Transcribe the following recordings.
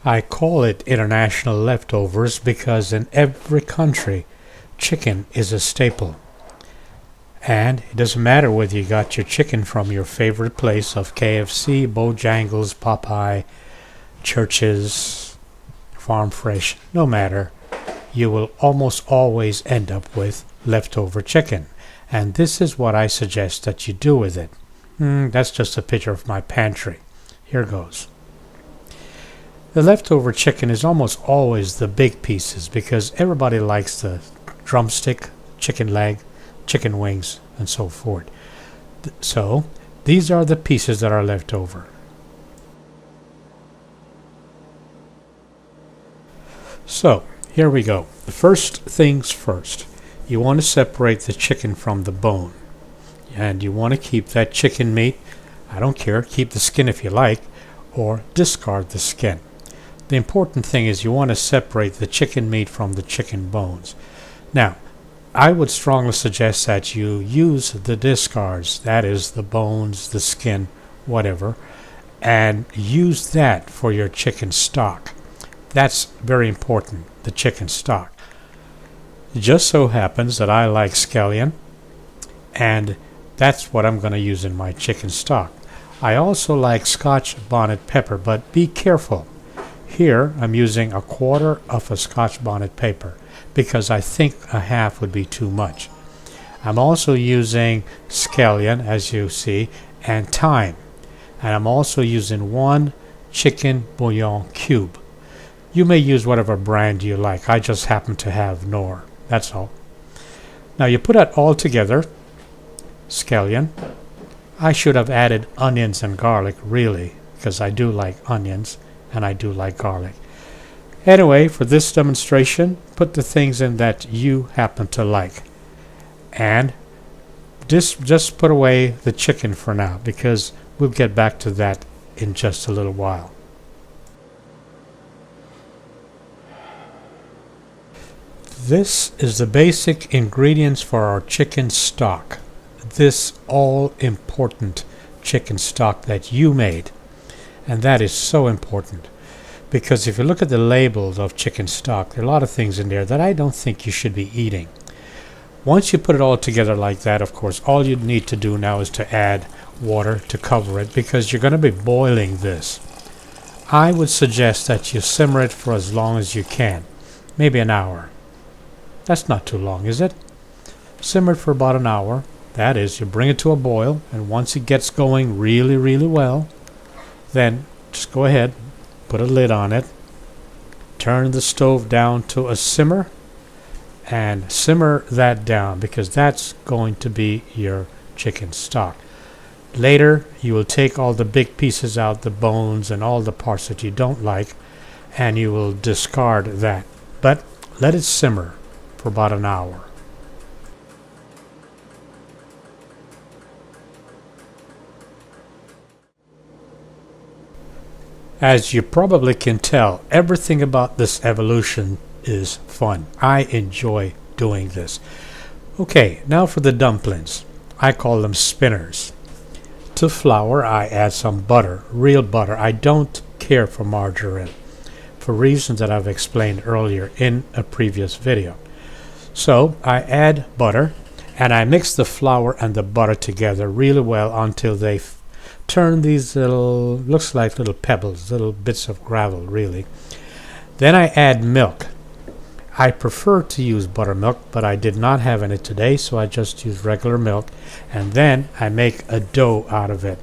I call it international leftovers because in every country, chicken is a staple. And it doesn't matter whether you got your chicken from your favorite place of KFC, Bojangles, Popeye, Church's, Farm Fresh, no matter, you will almost always end up with leftover chicken. And this is what I suggest that you do with it. That's just a picture of my pantry. Here goes. The leftover chicken is almost always the big pieces because everybody likes the drumstick, chicken leg, chicken wings, and so forth. So these are the pieces that are left over. So here we go. The first things first. You want to separate the chicken from the bone. And you want to keep that chicken meat, I don't care, keep the skin if you like, or discard the skin. The important thing is you want to separate the chicken meat from the chicken bones. Now, I would strongly suggest that you use the discards, that is the bones, the skin, whatever, and use that for your chicken stock. That's very important, the chicken stock. It just so happens that I like scallion, and that's what I'm going to use in my chicken stock. I also like Scotch bonnet pepper, but be careful. Here I'm using 1/4 of a Scotch bonnet pepper because I think a half would be too much. I'm also using scallion, as you see, and thyme. And I'm also using 1 chicken bouillon cube. You may use whatever brand you like. I just happen to have Knorr. That's all. Now you put that all together. Scallion. I should have added onions and garlic, really, because I do like onions and I do like garlic. Anyway, for this demonstration, put the things in that you happen to like. And just put away the chicken for now, because we'll get back to that in just a little while. This is the basic ingredients for our chicken stock. This all-important chicken stock that you made. And that is so important. Because if you look at the labels of chicken stock, there are a lot of things in there that I don't think you should be eating. Once you put it all together like that, of course, all you need to do now is to add water to cover it, because you're going to be boiling this. I would suggest that you simmer it for as long as you can. Maybe an hour. That's not too long, is it? Simmer it for about an hour. That is, you bring it to a boil, and once it gets going really, really well, then just go ahead, put a lid on it, turn the stove down to a simmer, and simmer that down, because that's going to be your chicken stock. Later, you will take all the big pieces out, the bones and all the parts that you don't like, and you will discard that. But let it simmer for about an hour. As you probably can tell, everything about this evolution is fun. I enjoy doing this. Okay, now for the dumplings. I call them spinners. To flour, I add some butter, real butter. I don't care for margarine, for reasons that I've explained earlier in a previous video. So I add butter, and I mix the flour and the butter together really well until they turn these little, looks like little pebbles, little bits of gravel, really. Then I add milk. I prefer to use buttermilk, but I did not have any today, so I just used regular milk, and then I make a dough out of it.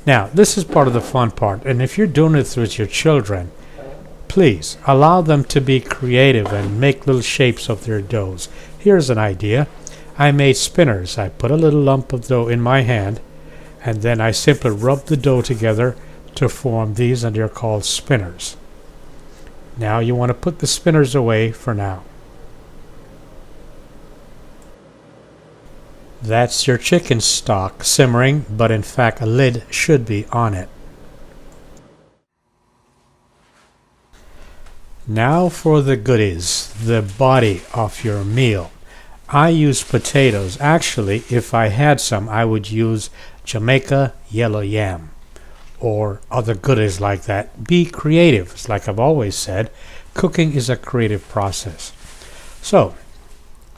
Now, this is part of the fun part, and if you're doing it with your children, please allow them to be creative and make little shapes of their doughs. Here's an idea. I made spinners. I put a little lump of dough in my hand, and then I simply rub the dough together to form these, and they're called spinners. Now you want to put the spinners away for now. That's your chicken stock simmering, but in fact a lid should be on it. Now for the goodies, the body of your meal. I use potatoes. Actually, if I had some, I would use Jamaica yellow yam, or other goodies like that. Be creative. It's like I've always said, cooking is a creative process. So,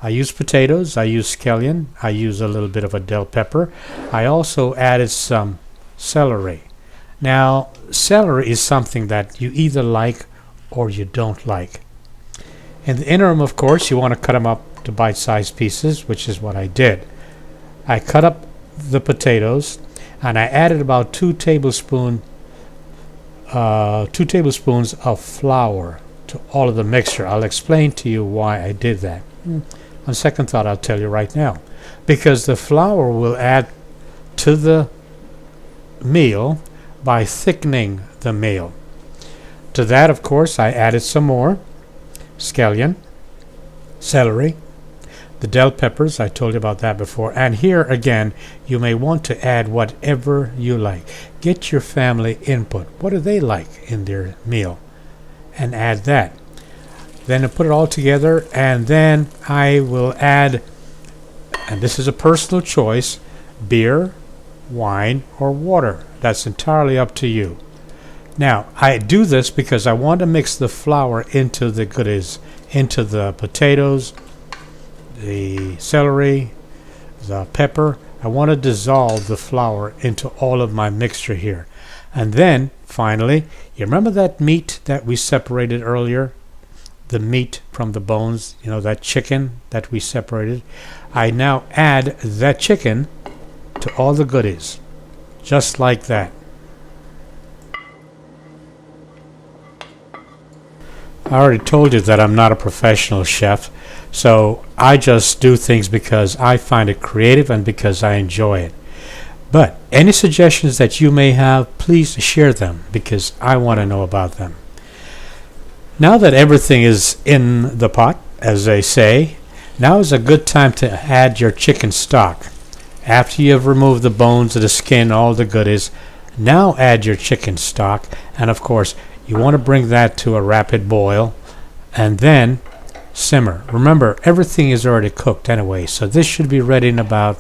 I use potatoes, I use scallion, I use a little bit of a bell pepper. I also added some celery. Now, celery is something that you either like or you don't like. In the interim, of course, you want to cut them up to bite-sized pieces, which is what I did. I cut up the potatoes and I added about 2 tablespoons of flour to all of the mixture. I'll explain to you why I did that. On second thought, I'll tell you right now. Because the flour will add to the meal by thickening the meal. To that, of course, I added some more scallion, celery, the bell peppers, I told you about that before. And here again, you may want to add whatever you like. Get your family input. What do they like in their meal? And add that. Then I put it all together, and then I will add, and this is a personal choice, beer, wine, or water. That's entirely up to you. Now, I do this because I want to mix the flour into the goodies, into the potatoes, the celery, the pepper. I want to dissolve the flour into all of my mixture here. And then, finally, you remember that meat that we separated earlier? The meat from the bones, you know, that chicken that we separated. I now add that chicken to all the goodies, just like that. I already told you that I'm not a professional chef, so I just do things because I find it creative and because I enjoy it. But any suggestions that you may have, please share them because I want to know about them. Now that everything is in the pot, as they say, now is a good time to add your chicken stock. After you have removed the bones, the skin, all the goodies, now add your chicken stock, and of course you want to bring that to a rapid boil and then simmer. Remember, everything is already cooked anyway, so this should be ready in about,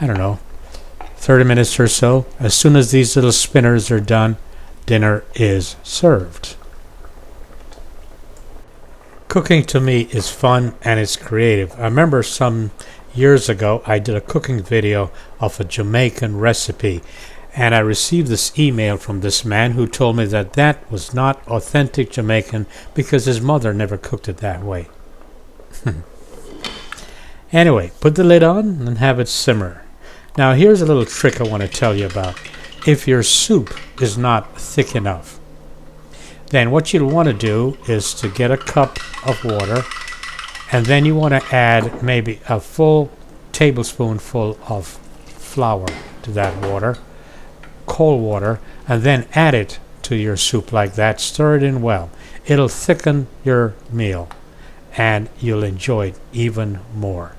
30 minutes or so. As soon as these little spinners are done, dinner is served. Cooking to me is fun and it's creative. I remember some years ago I did a cooking video of a Jamaican recipe, and I received this email from this man who told me that that was not authentic Jamaican because his mother never cooked it that way. Anyway, put the lid on and have it simmer. Now here's a little trick I want to tell you about. If your soup is not thick enough, then what you'll want to do is to get a cup of water, and then you want to add maybe a full tablespoonful of flour to that water, cold water, and then add it to your soup like that. Stir it in well. It'll thicken your meal, and you'll enjoy it even more.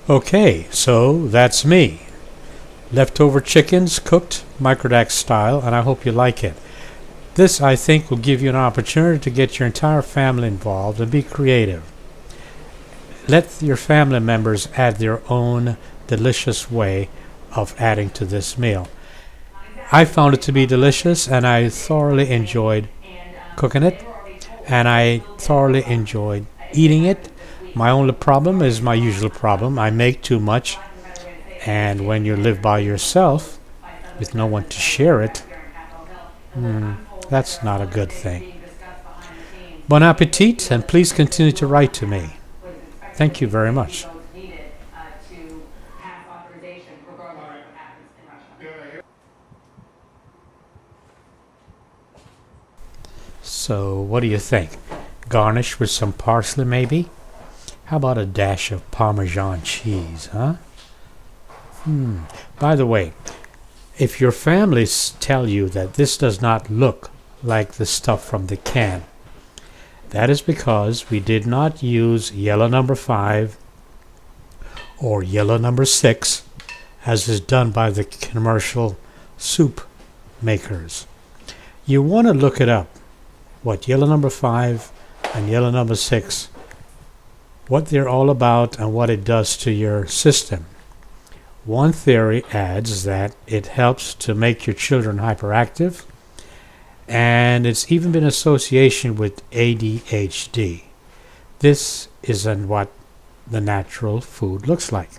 Okay, so that's me. Leftover chickens cooked Microdac style, and I hope you like it. This, I think, will give you an opportunity to get your entire family involved and be creative. Let your family members add their own delicious way of adding to this meal. I found it to be delicious, and I thoroughly enjoyed cooking it, and I thoroughly enjoyed eating it. My only problem is my usual problem. I make too much, and when you live by yourself with no one to share it, that's not a good thing. Bon appetit, and please continue to write to me. Thank you very much. So, what do you think? Garnish with some parsley, maybe? How about a dash of Parmesan cheese, huh? By the way, if your families tell you that this does not look like the stuff from the can, that is because we did not use yellow number 5 or yellow number 6 as is done by the commercial soup makers. You want to look it up. what yellow number 5 and yellow number 6, what they're all about and what it does to your system. One theory adds that it helps to make your children hyperactive, and it's even been association with ADHD. This isn't what the natural food looks like.